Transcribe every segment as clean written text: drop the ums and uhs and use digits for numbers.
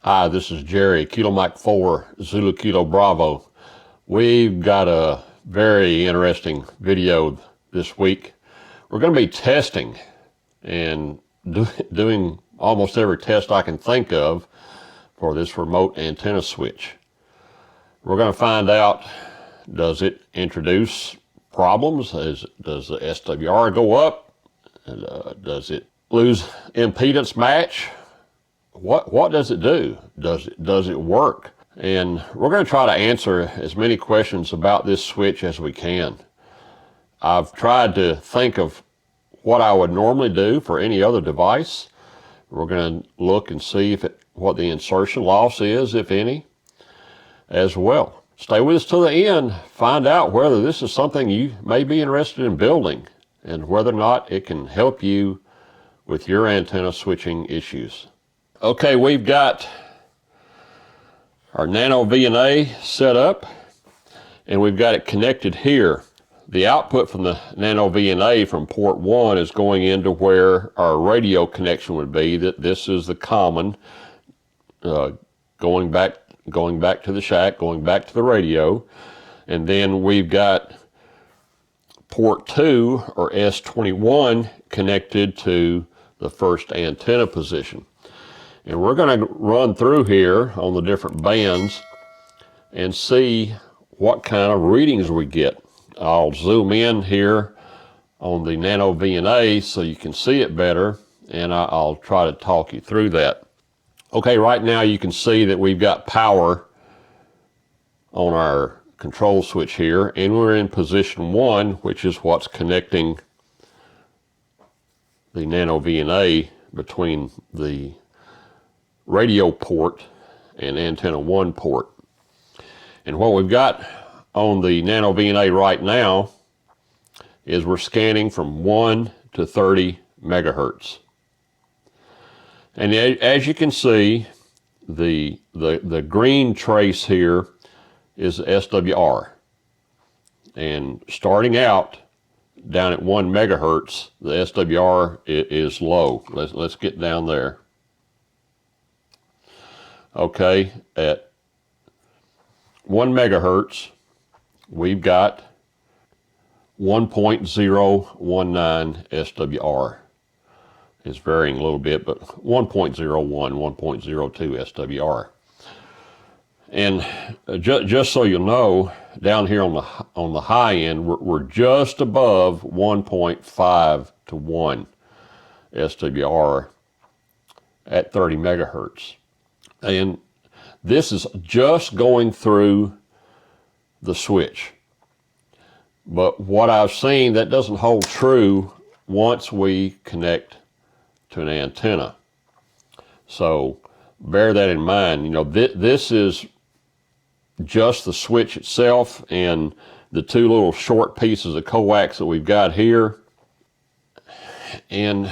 Hi, this is Jerry KM4 Zulu Kilo Bravo. We've got a very interesting video this week. We're going to be testing and doing almost every test I can think of for this remote antenna switch. We're going to find out, does it introduce problems? Does the SWR go up? Does it lose impedance match? What does it do? Does it work? And we're going to try to answer as many questions about this switch as we can. I've tried to think of what I would normally do for any other device. We're going to look and see what the insertion loss is, if any, as well. Stay with us till the end. Find out whether this is something you may be interested in building and whether or not it can help you with your antenna switching issues. Okay, we've got our Nano VNA set up and we've got it connected here. The output from the Nano VNA from port 1 is going into where our radio connection would be. This is the common, going back to the shack, going back to the radio. And then we've got port 2 or S21 connected to the first antenna position. And we're going to run through here on the different bands and see what kind of readings we get. I'll zoom in here on the Nano VNA so you can see it better, and I'll try to talk you through that. Okay, right now you can see that we've got power on our control switch here, and we're in position 1, which is what's connecting the Nano VNA between the radio port and antenna 1 port. And what we've got on the Nano VNA right now is we're scanning from 1 to 30 megahertz. And as you can see, the green trace here is SWR. And starting out down at 1 megahertz, the SWR is low. Let's get down there. Okay, at 1 megahertz, we've got 1.019 SWR. It's varying a little bit, but 1.01, 1.02 SWR. And just so you know, down here on the high end, we're just above 1.5 to 1 SWR at 30 megahertz. And this is just going through the switch. But what I've seen, that doesn't hold true once we connect to an antenna. So bear that in mind. You know, this is just the switch itself and the two little short pieces of coax that we've got here. And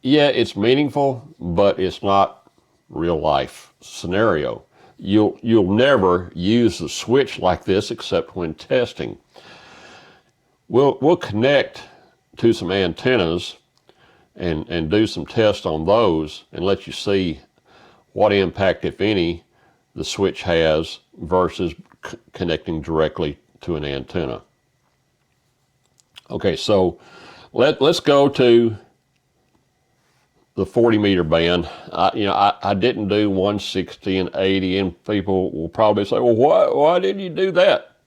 yeah, it's meaningful, but it's not real life scenario. You'll never use the switch like this except when testing. We'll connect to some antennas and do some tests on those and let you see what impact, if any, the switch has versus connecting directly to an antenna. Okay, so let's go to the 40 meter band. I didn't do 160 and 80, and people will probably say, well, why didn't you do that?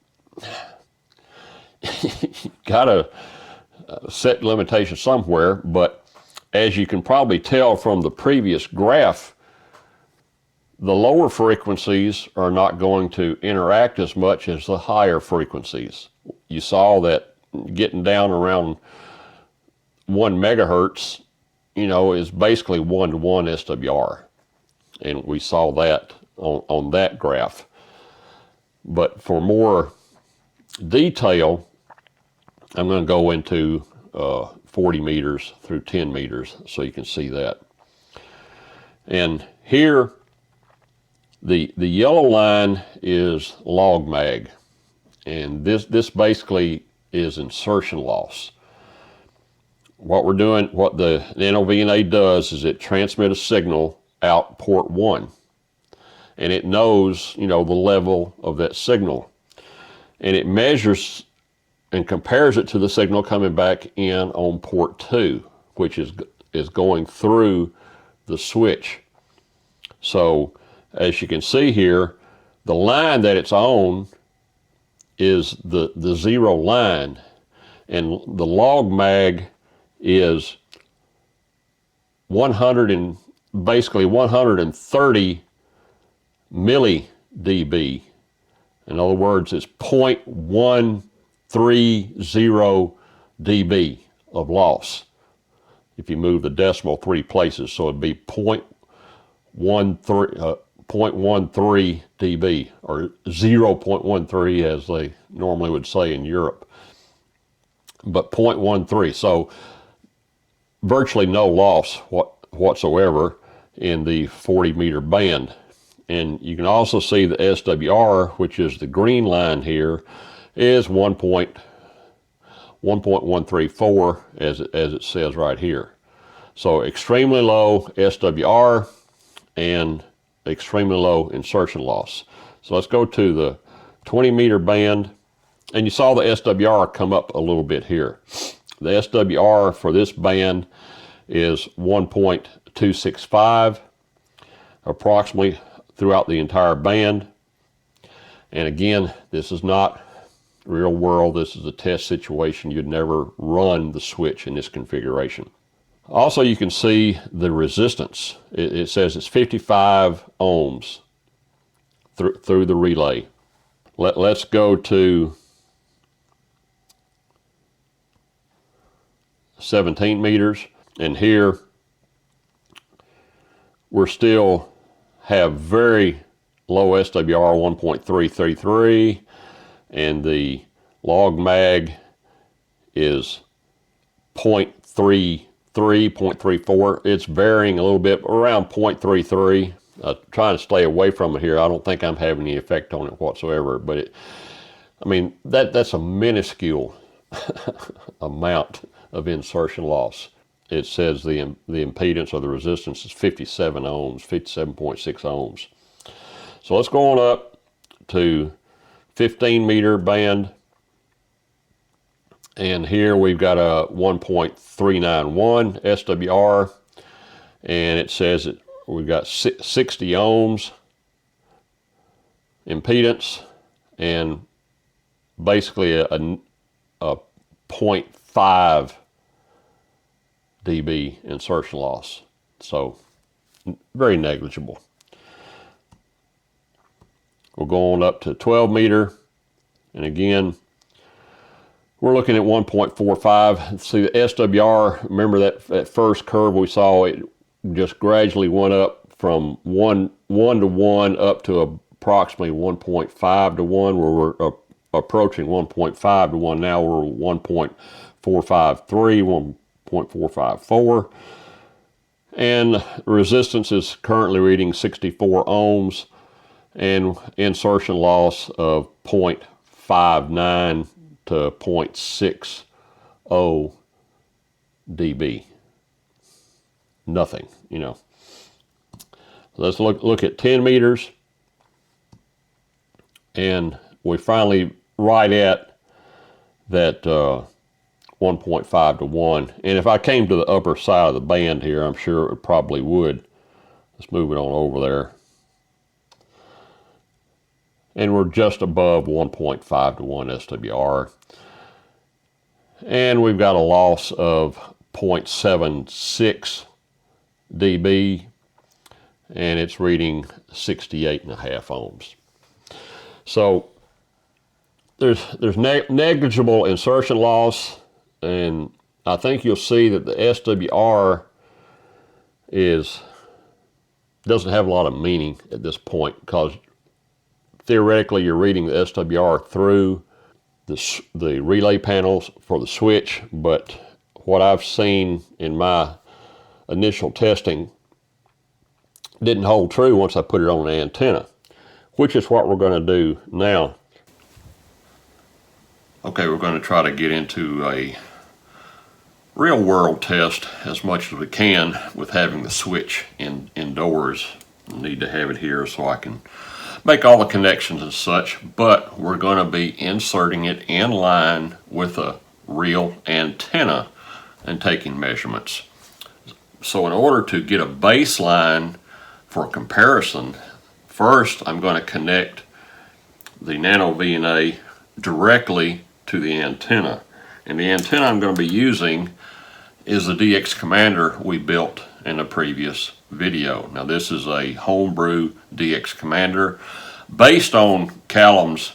Gotta set limitations somewhere, but as you can probably tell from the previous graph, the lower frequencies are not going to interact as much as the higher frequencies. You saw that getting down around 1 megahertz, you know, is basically 1-to-1 SWR. And we saw that on that graph. But for more detail, I'm going to go into 40 meters through 10 meters so you can see that. And here, the yellow line is log mag. And this basically is insertion loss. What the Nano VNA does is it transmits a signal out port 1. and it knows, you know, the level of that signal. And it measures and compares it to the signal coming back in on port 2, which is going through the switch. So as you can see here, the line that it's on is the 0 line, and the log mag is 130 milli dB. In other words, it's 0.130 dB of loss if you move the decimal 3 places. So it'd be 0.13 dB, or 0.13 as they normally would say in Europe, but 0.13. So virtually no loss whatsoever in the 40 meter band. And you can also see the SWR, which is the green line here, is 1.134 as it says right here. So extremely low SWR and extremely low insertion loss. So let's go to the 20 meter band, and you saw the SWR come up a little bit here. The SWR for this band is 1.265 approximately throughout the entire band. And again, this is not real world. This is a test situation. You'd never run the switch in this configuration. Also, you can see the resistance. It says it's 55 ohms through the relay. Let's go to 17 meters, and here we're still have very low SWR, 1.333, and the log mag is 0.33, 0.34. It's varying a little bit, around 0.33. Trying to stay away from it here. I don't think I'm having any effect on it whatsoever, but I mean, that's a minuscule amount of insertion loss. It says the impedance or the resistance is 57 ohms, 57.6 ohms. So let's go on up to 15 meter band. And here we've got a 1.391 SWR, and it says we've got 60 ohms impedance and basically a 0.5 dB insertion loss. So very negligible. We'll go on up to 12 meter, and again, we're looking at 1.45. See the SWR, remember that first curve we saw, it just gradually went up from 1 to 1 up to approximately 1.5 to 1, where we're approaching 1.5 to 1. Now we're 1.453, 1.454. And resistance is currently reading 64 ohms and insertion loss of 0.59 to 0.60 dB. Nothing, you know. Let's look at 10 meters, and we finally right at that 1.5 to 1. And if I came to the upper side of the band here, I'm sure it probably would. Let's move it on over there. And we're just above 1.5 to 1 SWR. And we've got a loss of 0.76 dB, and it's reading 68.5 ohms. So there's negligible insertion loss, and I think you'll see that the SWR doesn't have a lot of meaning at this point, because theoretically you're reading the SWR through the relay panels for the switch, but what I've seen in my initial testing didn't hold true once I put it on an antenna, which is what we're going to do now. Okay, we're going to try to get into a real world test as much as we can with having the switch indoors need to have it here so I can make all the connections and such, but we're going to be inserting it in line with a real antenna and taking measurements. So in order to get a baseline for comparison, first I'm going to connect the Nano VNA directly to the antenna. And the antenna I'm going to be using is the DX Commander we built in a previous video. Now this is a homebrew DX Commander based on Callum's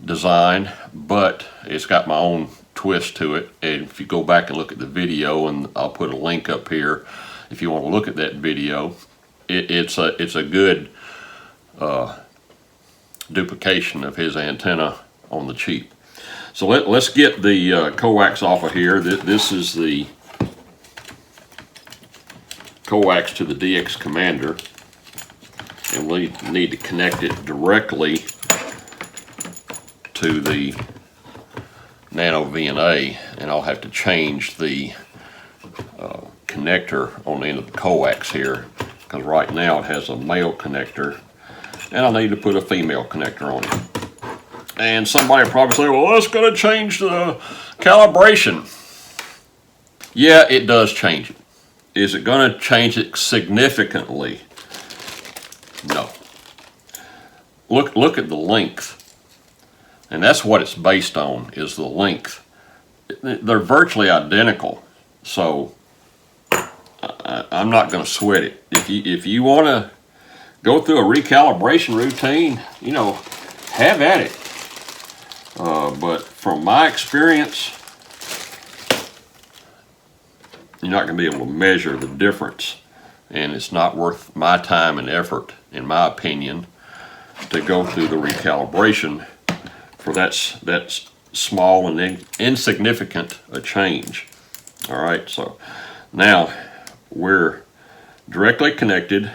design, but it's got my own twist to it. And if you go back and look at the video, and I'll put a link up here if you want to look at that video, it's a good duplication of his antenna on the cheap. So let's get the coax off of here. This is the coax to the DX Commander, and we need to connect it directly to the Nano VNA, and I'll have to change the connector on the end of the coax here, because right now it has a male connector and I need to put a female connector on it. And somebody will probably say, well, that's going to change the calibration. Yeah, it does change it. Is it going to change it significantly? No. Look at the length. And that's what it's based on, is the length. They're virtually identical. So I'm not going to sweat it. If you want to go through a recalibration routine, you know, have at it. But from my experience, you're not going to be able to measure the difference, and it's not worth my time and effort, in my opinion, to go through the recalibration for that small and insignificant a change. All right, so now we're directly connected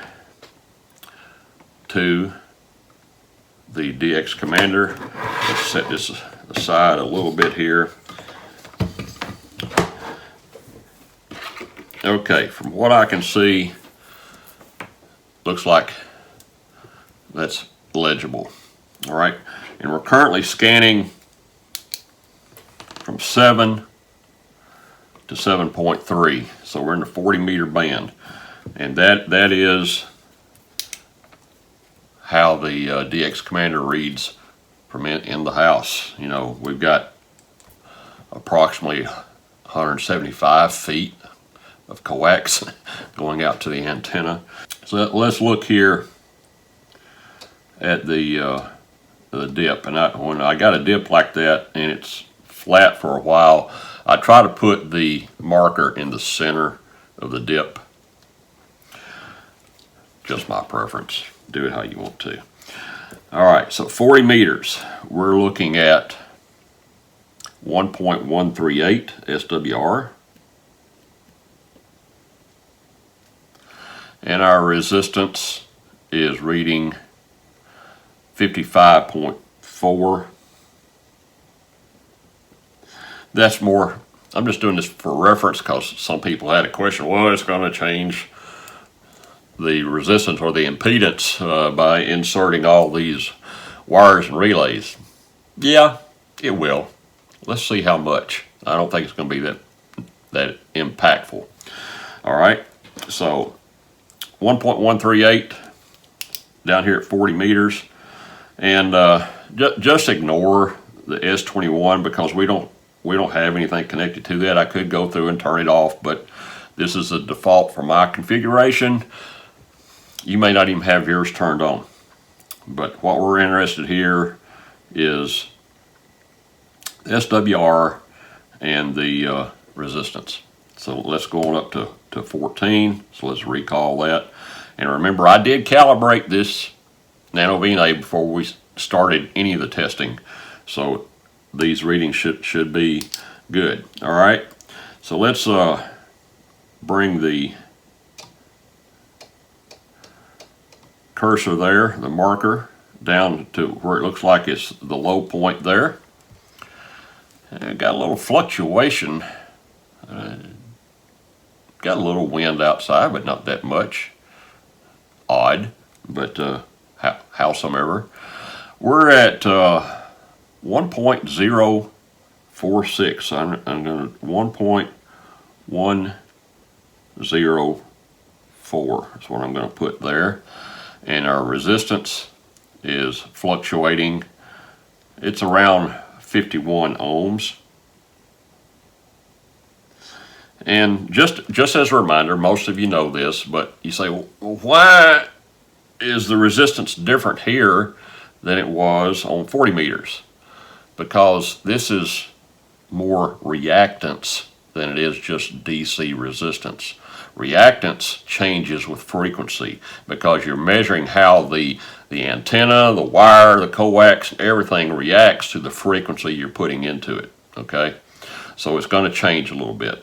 to the DX Commander. Let's set this aside a little bit here. Okay, from what I can see, looks like that's legible. All right, and we're currently scanning from 7 to 7.3, so we're in the 40 meter band, and that is how the DX Commander reads from in the house. You know, we've got approximately 175 feet of coax going out to the antenna. So let's look here at the dip. And when I got a dip like that and it's flat for a while, I try to put the marker in the center of the dip. Just my preference. Do it how you want to. All right, so 40 meters, we're looking at 1.138 SWR. And our resistance is reading 55.4. That's more, I'm just doing this for reference because some people had a question, well, it's going to change the resistance or the impedance by inserting all these wires and relays. Yeah, it will. Let's see how much. I don't think it's going to be that impactful. All right, so 1.138 down here at 40 meters, and just ignore the S21 because we don't have anything connected to that. I could go through and turn it off, but this is the default for my configuration. You may not even have yours turned on, but what we're interested here is SWR and the resistance. So let's go on up to 14. So let's recall that. And remember, I did calibrate this Nano VNA before we started any of the testing. So these readings should be good. All right. So let's bring the cursor there, the marker, down to where it looks like it's the low point there. And got a little fluctuation. Got a little wind outside, but not that much. Odd. but howsomever, we're at 1.046. I'm going to 1.104 is what I'm going to put there. And our resistance is fluctuating. It's around 51 ohms. And just as a reminder, most of you know this, but you say, well, why is the resistance different here than it was on 40 meters? Because this is more reactance than it is just DC resistance. Reactance changes with frequency because you're measuring how the antenna, the wire, the coax, everything reacts to the frequency you're putting into it, okay? So it's going to change a little bit.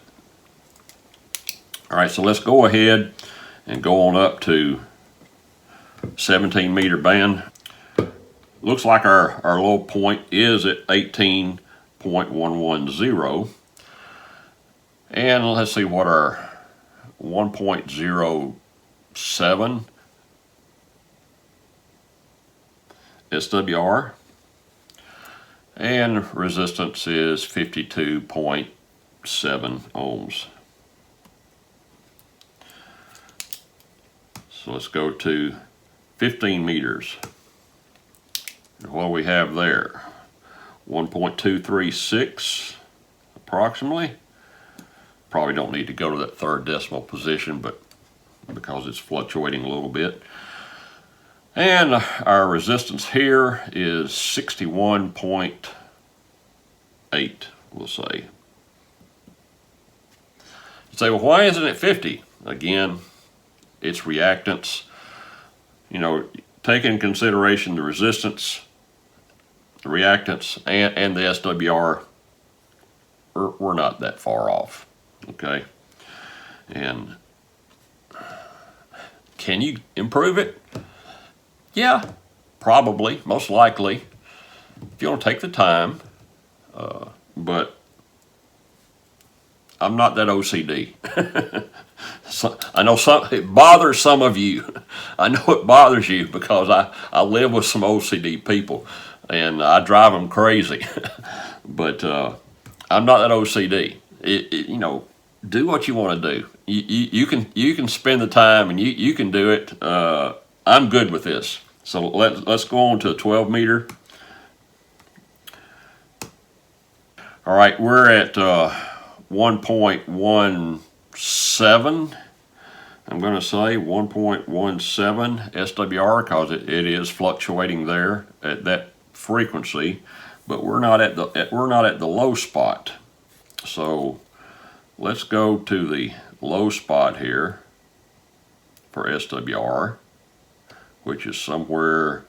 All right, so let's go ahead and go on up to 17 meter band. Looks like our low point is at 18.110. And let's see what our 1.07 SWR, and resistance is 52.7 ohms. So let's go to 15 meters. And what we have there, 1.236 approximately. Probably don't need to go to that third decimal position, but because it's fluctuating a little bit. And our resistance here is 61.8, we'll say. You say, well, why isn't it 50? Again, it's reactance. You know, take in consideration the resistance, the reactance, and the SWR, we're not that far off, okay? And can you improve it? Yeah, probably, most likely, if you want to take the time, but I'm not that OCD. So, I know it bothers some of you. I know it bothers you because I live with some OCD people and I drive them crazy. But I'm not that OCD. You know, do what you want to do. You can spend the time and you can do it. I'm good with this. So let's go on to a 12 meter. All right, we're at 1.17. I'm going to say 1.17 SWR because it is fluctuating there at that frequency, but we're not at the low spot. So let's go to the low spot here for SWR, which is somewhere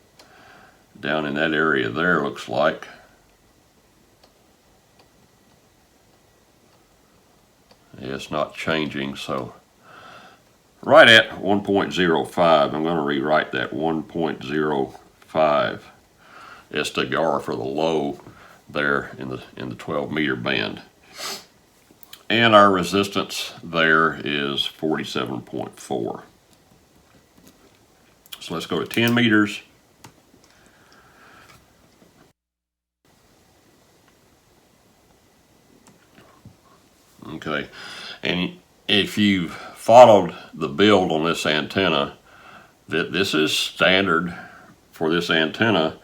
down in that area there, looks like. Yeah, it's not changing, so right at 1.05. I'm going to rewrite that 1.05 SWR for the low there in the 12 meter band. And our resistance there is 47.4. So let's go to 10 meters. Okay, and if you've followed the build on this antenna, this is standard for this antenna,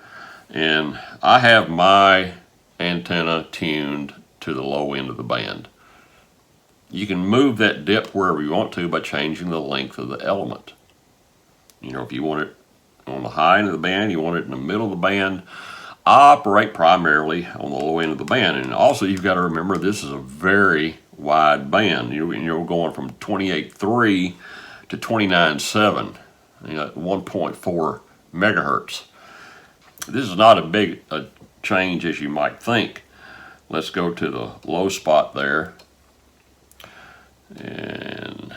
and I have my antenna tuned to the low end of the band. You can move that dip wherever you want to by changing the length of the element. You know, if you want it on the high end of the band, you want it in the middle of the band. I operate primarily on the low end of the band, and also you've got to remember this is a very wide band. You're going from 28.3 to 29.7, 1.4 megahertz. This is not a big change as you might think. Let's go to the low spot there, and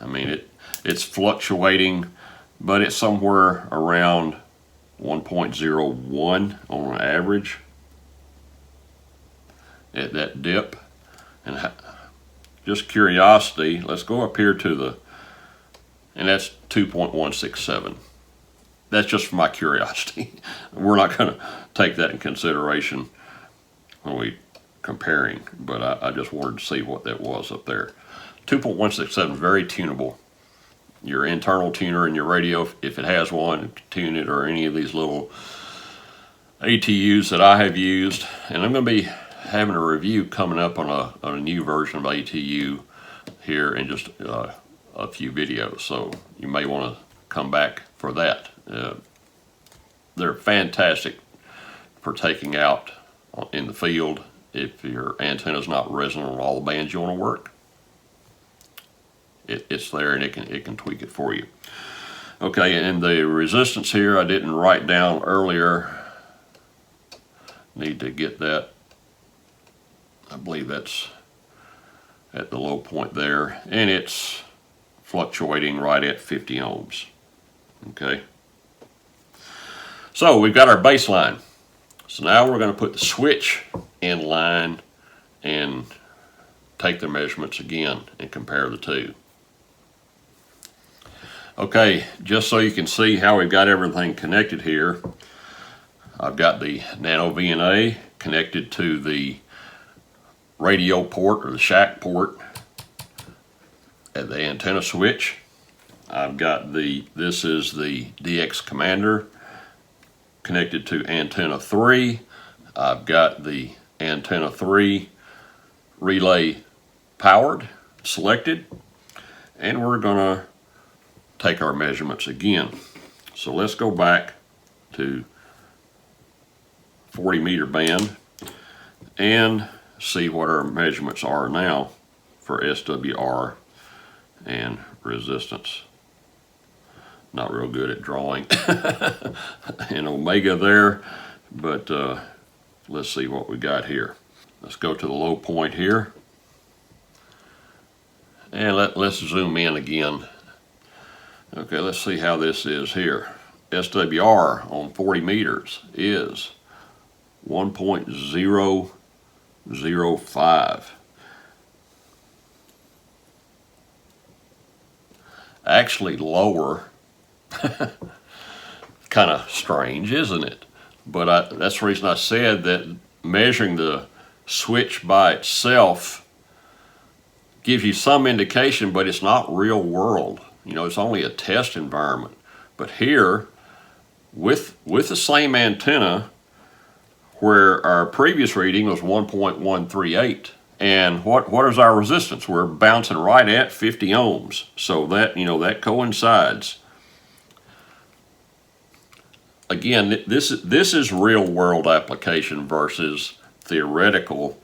I mean it's fluctuating, but it's somewhere around 1.01 on average at that dip. And just curiosity, let's go up here to the and that's 2.167. That's just for my curiosity. We're not going to take that in consideration when we comparing, but I just wanted to see what that was up there. 2.167, very tunable. Your internal tuner in your radio, if it has one, tune it, or any of these little ATUs that I have used. And I'm going to be having a review coming up on a new version of ATU here in just a few videos, so you may want to come back for that. They're fantastic for taking out in the field if your antenna is not resonant on all the bands you want to work. It's there, and it can tweak it for you. Okay, and the resistance here I didn't write down earlier. Need to get that. I believe that's at the low point there, and it's fluctuating right at 50 ohms. Okay, so we've got our baseline. So now we're going to put the switch in line and take the measurements again and compare the two. Okay, just so you can see how we've got everything connected here, I've got the Nano VNA connected to the radio port, or the shack port, at the antenna switch. I've got this is the DX Commander connected to antenna 3. I've got the antenna 3 relay powered, selected, and we're gonna take our measurements again. So let's go back to 40 meter band and see what our measurements are now for SWR and resistance. Not real good at drawing an omega there, but let's see what we got here. Let's go to the low point here, and let's zoom in again. Okay, let's see how this is here. SWR on 40 meters is 1.005. Actually lower. Kind of strange, isn't it? But that's the reason I said that measuring the switch by itself gives you some indication, but it's not real world. You know, it's only a test environment. But here, with the same antenna, where our previous reading was 1.138, and what is our resistance? We're bouncing right at 50 ohms. So that, you know, that coincides. Again, this is real world application versus theoretical,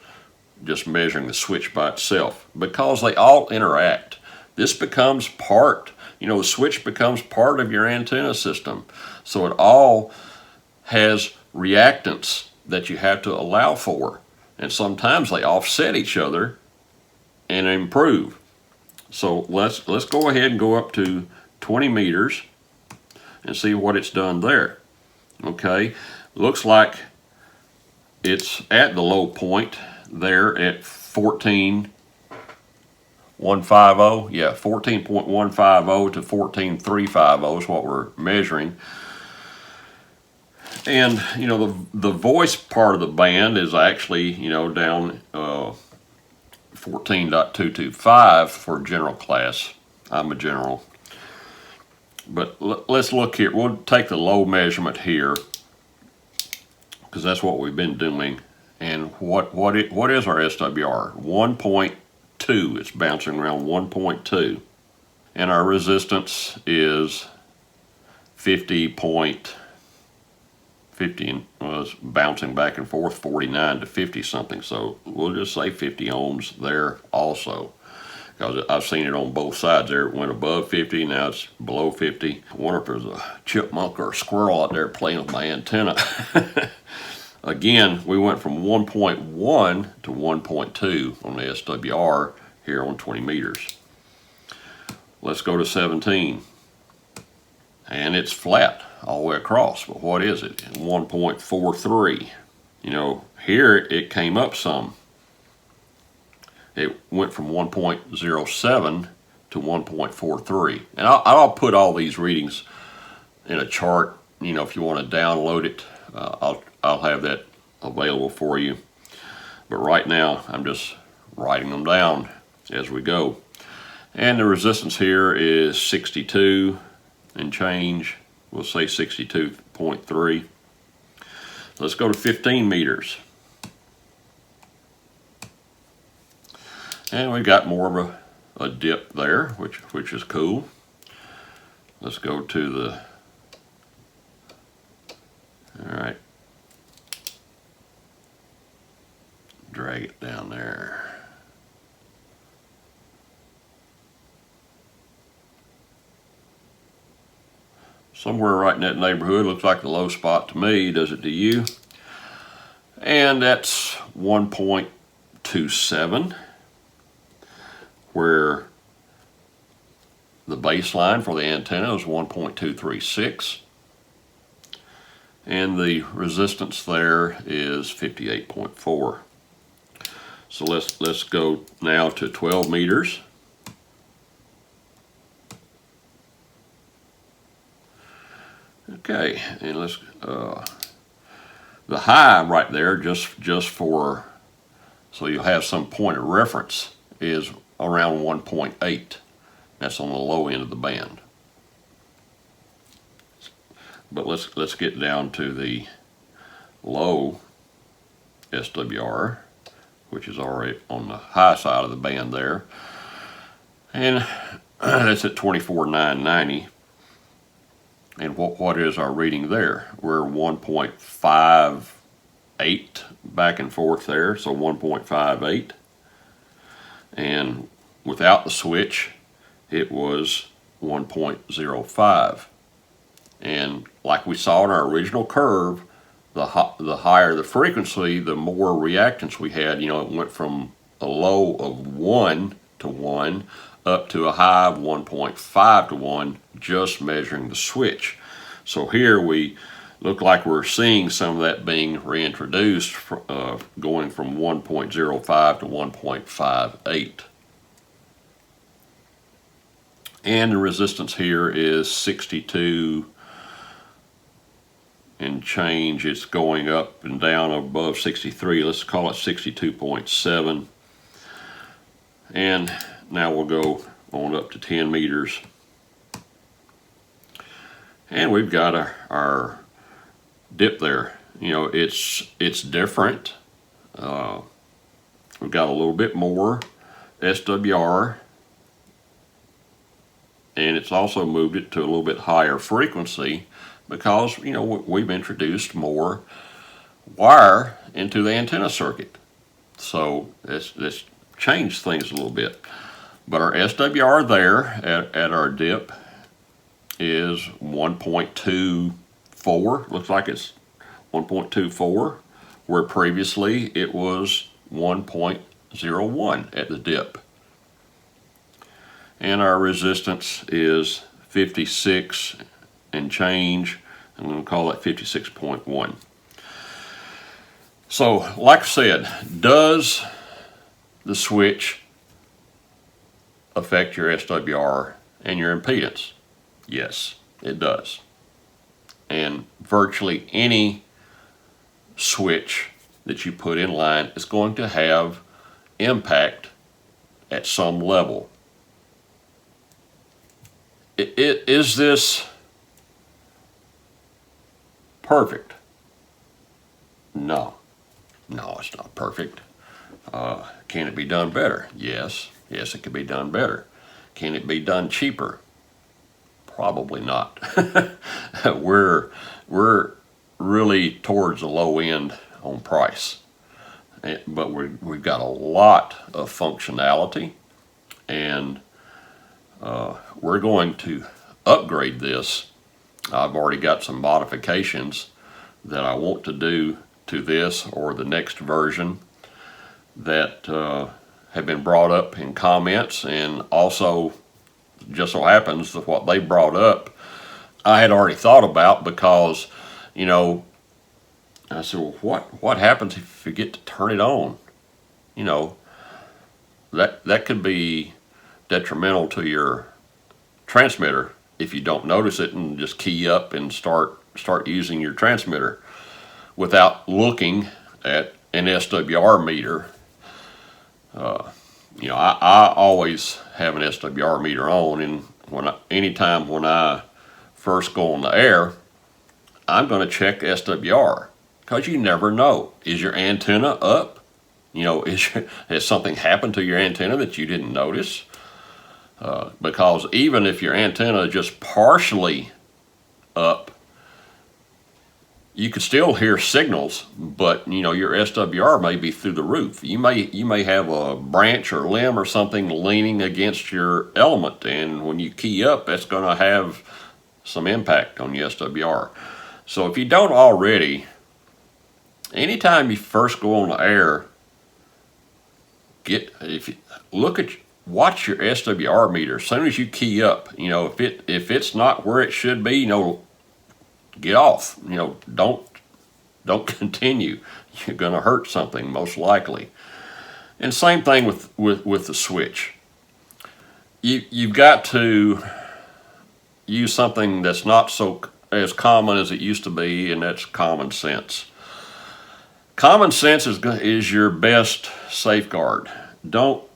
just measuring the switch by itself, because they all interact. This becomes part, you know, the switch becomes part of your antenna system. So it all has reactance that you have to allow for. And sometimes they offset each other and improve. So let's go ahead and go up to 20 meters and see what it's done there. Okay, looks like it's at the low point there at 14.150. Yeah, 14.150 to 14.350 is what we're measuring. And, you know, the voice part of the band is actually, you know, down 14.225 for general class. I'm a general. But let's look here. We'll take the low measurement here, because that's what we've been doing. And what is our SWR? 1.2. It's bouncing around 1.2. And our resistance is 50.50. Was bouncing back and forth, 49 to 50 something. So we'll just say 50 ohms there also, because I've seen it on both sides there. It went above 50, now it's below 50. I wonder if there's a chipmunk or a squirrel out there playing with my antenna. Again, we went from 1.1 to 1.2 on the SWR here on 20 meters. Let's go to 17. And it's flat all the way across, but what is it? 1.43. You know, here it came up some. It went from 1.07 to 1.43. And I'll put all these readings in a chart. You know, if you want to download it, I'll have that available for you. But right now, I'm just writing them down as we go. And the resistance here is 62 and change. We'll say 62.3. Let's go to 15 meters. And we've got more of a dip there, which is cool. Let's go to the, all right, drag it down there. Somewhere right in that neighborhood. Looks like the low spot to me. Does it to you? And that's 1.27, where the baseline for the antenna is 1.236, and the resistance there is 58.4. So let's go now to 12 meters. Okay, and let's the high right there, just for so you'll have some point of reference, is around 1.8. That's on the low end of the band. But let's get down to the low SWR, which is already on the high side of the band there, and that's at 24,990. And what is our reading there? We're 1.58 back and forth there, so 1.58. And without the switch, it was 1.05. And like we saw in our original curve, the higher the frequency, the more reactance we had. You know, it went from a low of 1 to 1 up to a high of 1.5 to 1, just measuring the switch. So here we look like we're seeing some of that being reintroduced, going from 1.05 to 1.58. And the resistance here is 62 and change. It's going up and down above 63. Let's call it 62.7. And now we'll go on up to 10 meters. And we've got our dip there. You know, it's different. We've got a little bit more SWR, and it's also moved it to a little bit higher frequency because, you know, we've introduced more wire into the antenna circuit. So it's changed things a little bit. But our SWR there at our dip is 1.24. Looks like it's 1.24, where previously it was 1.01 at the dip. And our resistance is 56 and change. I'm going to call it 56.1. So, like I said, does the switch affect your SWR and your impedance? Yes, it does. And virtually any switch that you put in line is going to have impact at some level. Is this perfect? No, it's not perfect. Can it be done better? Yes, it can be done better. Can it be done cheaper? Probably not. We're really towards the low end on price, but we've got a lot of functionality, and we're going to upgrade this. I've already got some modifications that I want to do to this or the next version that have been brought up in comments, and also just so happens that what they brought up I had already thought about, because, you know, I said, well, what happens if you forget to turn it on? You know, that could be detrimental to your transmitter if you don't notice it and just key up and start using your transmitter without looking at an SWR meter. You know, I always have an SWR meter on, and anytime when I first go on the air, I'm going to check SWR, because you never know. Is your antenna up? You know, has something happened to your antenna that you didn't notice? Because even if your antenna is just partially up, you could still hear signals, but you know, your SWR may be through the roof. You may have a branch or limb or something leaning against your element, and when you key up, that's going to have some impact on your SWR. So if you don't already, anytime you first go on the air, watch your SWR meter. As soon as you key up, you know, if it's not where it should be, you know, get off. You know, don't continue. You're going to hurt something most likely. And same thing with the switch. You've got to use something that's not so as common as it used to be, and that's common sense. Common sense is your best safeguard. Don't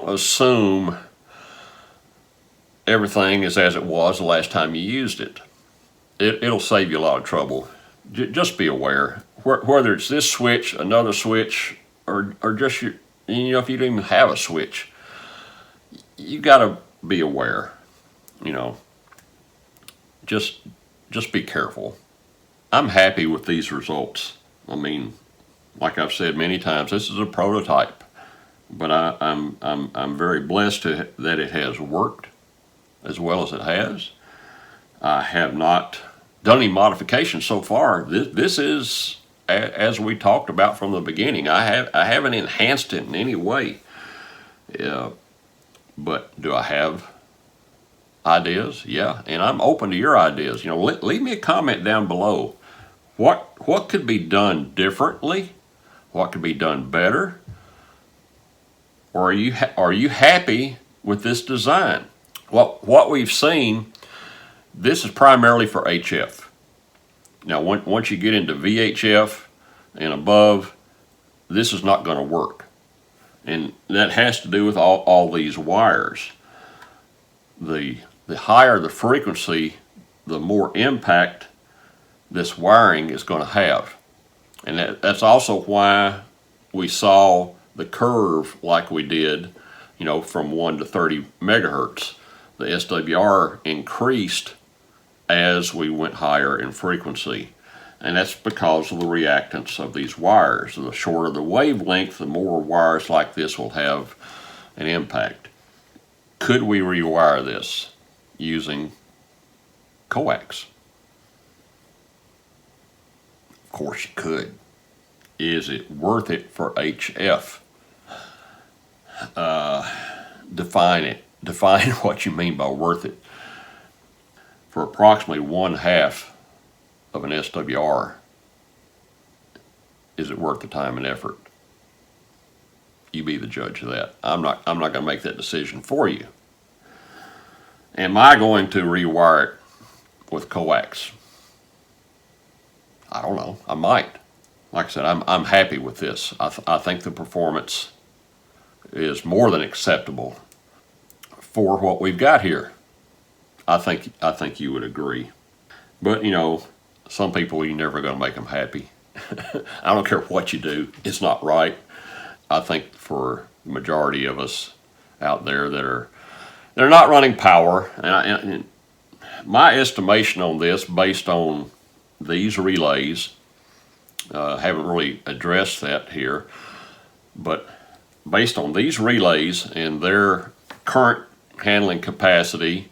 assume everything is as it was the last time you used it. It'll save you a lot of trouble. Just be aware. Whether it's this switch, another switch, or just if you don't even have a switch, you got to be aware. You know, just be careful. I'm happy with these results. I mean, like I've said many times, this is a prototype, but I'm very blessed that it has worked as well as it has. I have not done any modifications so far. This is, as we talked about from the beginning, I haven't enhanced it in any way. But do I have ideas? Yeah, and I'm open to your ideas. You know, leave me a comment down below. What could be done differently? What could be done better? Or are you happy with this design? What we've seen, this is primarily for HF. Now, once you get into VHF and above, this is not going to work. And that has to do with all these wires. The higher the frequency, the more impact this wiring is going to have. And that's also why we saw the curve like we did, you know, from 1 to 30 megahertz. The SWR increased as we went higher in frequency. And that's because of the reactance of these wires. The shorter the wavelength, the more wires like this will have an impact. Could we rewire this using coax? Of course you could. Is it worth it for HF? Define it. Define what you mean by worth it. For approximately 1/2 of an SWR, is it worth the time and effort? You be the judge of that. I'm not going to make that decision for you. Am I going to rewire it with coax? I don't know. I might. Like I said, I'm happy with this. I think the performance is more than acceptable for what we've got here. I think you would agree. But you know, some people, you're never going to make them happy. I don't care what you do, it's not right. I think for the majority of us out there they're not running power, and my estimation on this, based on these relays, haven't really addressed that here, but based on these relays and their current handling capacity,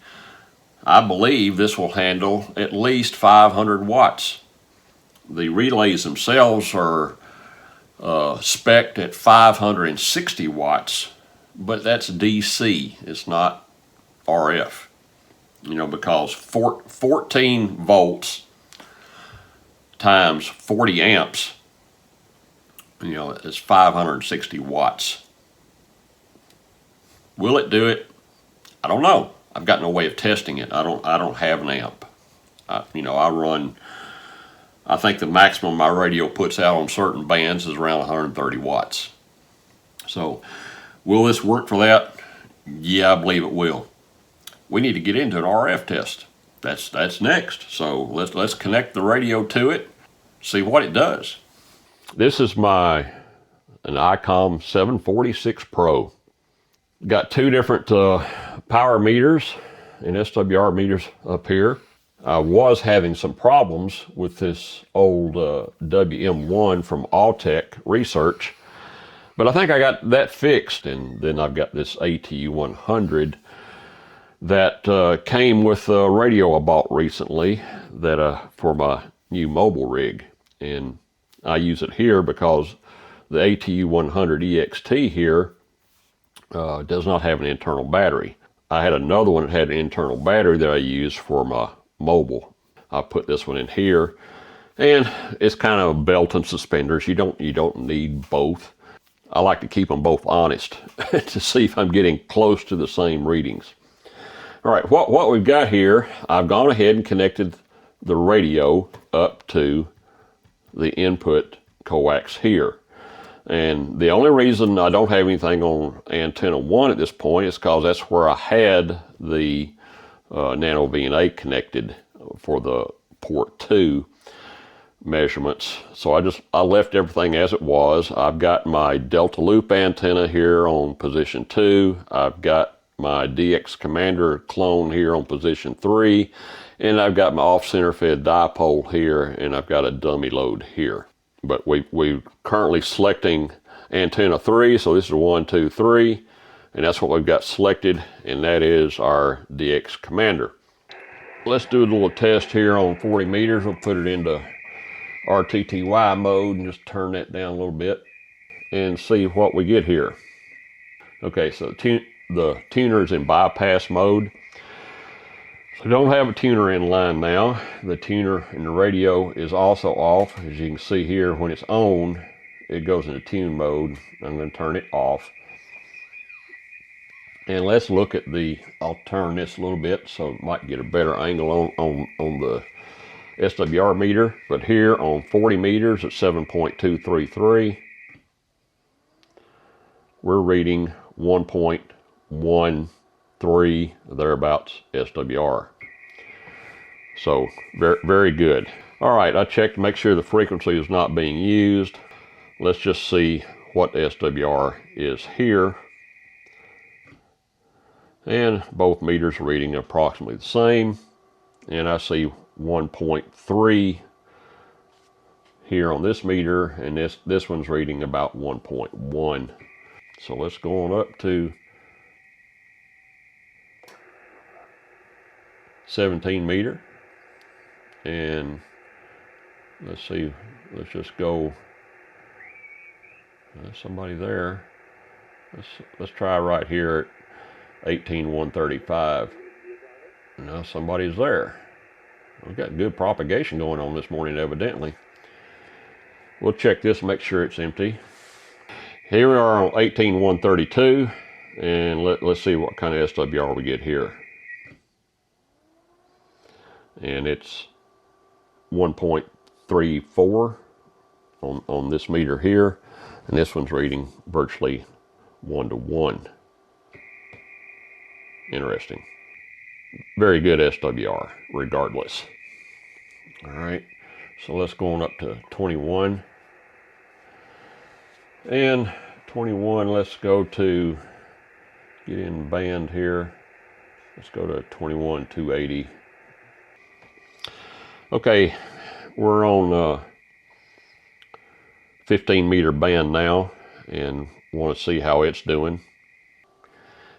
I believe this will handle at least 500 watts. The relays themselves are spec'd at 560 watts, but that's DC, it's not RF. You know, because 14 volts times 40 amps, you know, is 560 watts. Will it do it? I don't know. I've got no way of testing it. I don't have an amp. I run, I think the maximum my radio puts out on certain bands is around 130 watts. So will this work for that? Yeah, I believe it will. We need to get into an RF test. That's next. So let's connect the radio to it, see what it does. This is an ICOM 746 Pro. Got two different power meters and SWR meters up here. I was having some problems with this old WM1 from Alltech Research, but I think I got that fixed, and then I've got this ATU100 that came with a radio I bought recently for my new mobile rig, and I use it here because the ATU100 EXT here does not have an internal battery. I had another one that had an internal battery that I use for my mobile. I put this one in here, and it's kind of a belt and suspenders. You don't need both. I like to keep them both honest to see if I'm getting close to the same readings. All right, what we've got here, I've gone ahead and connected the radio up to the input coax here. And the only reason I don't have anything on antenna 1 at this point is because that's where I had the Nano VNA connected for the port 2 measurements. So I left everything as it was. I've got my Delta Loop antenna here on position 2. I've got my DX Commander clone here on position 3. And I've got my off-center fed dipole here, and I've got a dummy load here. But we're currently selecting antenna 3, so this is 1, 2, 3, and that's what we've got selected, and that is our DX Commander. Let's do a little test here on 40 meters. We'll put it into RTTY mode and just turn that down a little bit and see what we get here. Okay, so the tuner is in bypass mode. So we don't have a tuner in line now. The tuner in the radio is also off. As you can see here, when it's on, it goes into tune mode. I'm going to turn it off. And let's look at I'll turn this a little bit so it might get a better angle on the SWR meter. But here on 40 meters at 7.233, we're reading 1.13 thereabouts SWR. So very, very good. All right, I checked to make sure the frequency is not being used. Let's just see what SWR is here. And both meters are reading approximately the same. And I see 1.3 here on this meter, and this one's reading about 1.1. So let's go on up to 17 meter, and let's see, let's just go, there's somebody there. Let's try right here at 18,135. Now somebody's there. We've got good propagation going on this morning, evidently. We'll check this and make sure it's empty. Here we are on 18,132, and let's see what kind of SWR we get here. And it's 1.34 on this meter here, and this one's reading virtually 1 to 1. Interesting. Very good SWR regardless. All right, so let's go on up to 21. And 21, let's go to, get in band here. Let's go to 21,280. Okay, we're on 15 meter band now, and want to see how it's doing.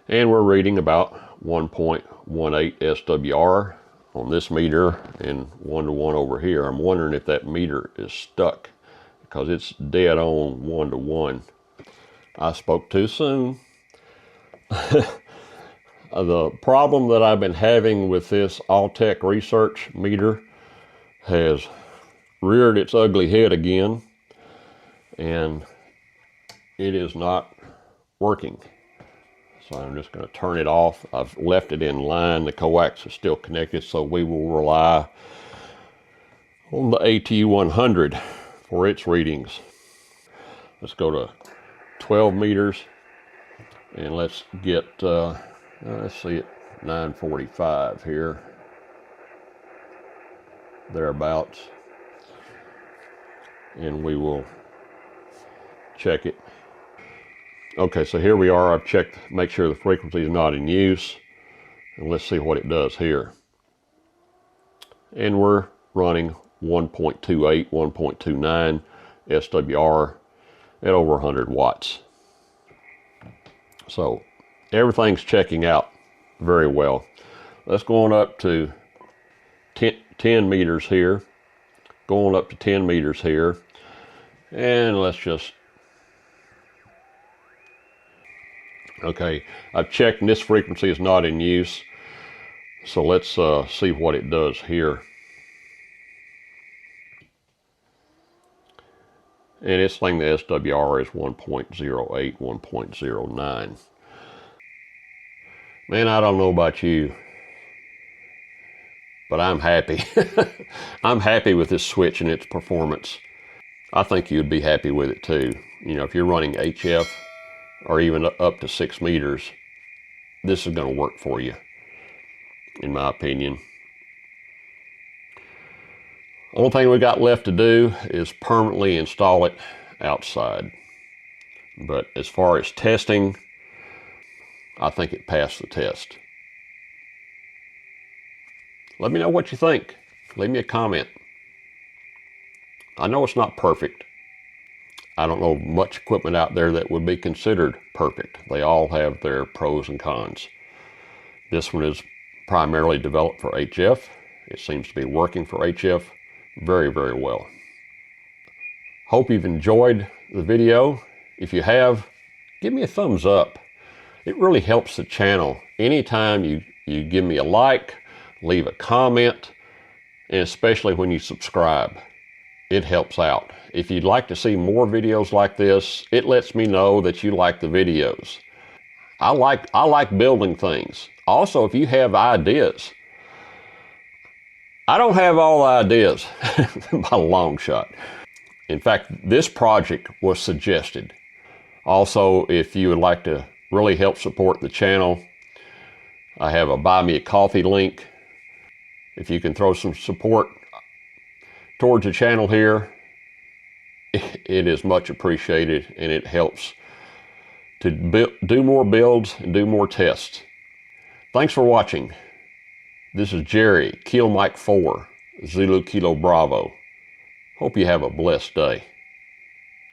And we're reading about 1.18 SWR on this meter and 1 to 1 over here. I'm wondering if that meter is stuck, because it's dead on 1 to 1. I spoke too soon. The problem that I've been having with this Alltech Research meter has reared its ugly head again, and it is not working. So I'm just going to turn it off. I've left it in line. The coax is still connected, so we will rely on the AT100 for its readings. Let's go to 12 meters and let's get, let's see it, 945 here, thereabouts, and we will check it. Okay, so here we are. I've checked, make sure the frequency is not in use, and let's see what it does here. And we're running 1.28, 1.29 SWR at over 100 watts. So everything's checking out very well. Let's go on up to 10 meters here. Going up to 10 meters here. And let's just, okay, I've checked and this frequency is not in use. So let's see what it does here. And it's saying the SWR is 1.08, 1.09. Man, I don't know about you, but I'm happy. I'm happy with this switch and its performance. I think you'd be happy with it too. You know, if you're running HF or even up to 6 meters, this is going to work for you, in my opinion. Only thing we got left to do is permanently install it outside. But as far as testing, I think it passed the test. Let me know what you think. Leave me a comment. I know it's not perfect. I don't know much equipment out there that would be considered perfect. They all have their pros and cons. This one is primarily developed for HF. It seems to be working for HF very, very well. Hope you've enjoyed the video. If you have, give me a thumbs up. It really helps the channel. Anytime you give me a like, leave a comment, and especially when you subscribe, it helps out. If you'd like to see more videos like this, it lets me know that you like the videos. I like building things. Also, if you have ideas, I don't have all the ideas by a long shot. In fact, this project was suggested. Also, if you would like to really help support the channel, I have a Buy Me a Coffee link. If you can throw some support towards the channel here, it is much appreciated and it helps to do more builds and do more tests. Thanks for watching. This is Jerry KM4ZKB. Hope you have a blessed day.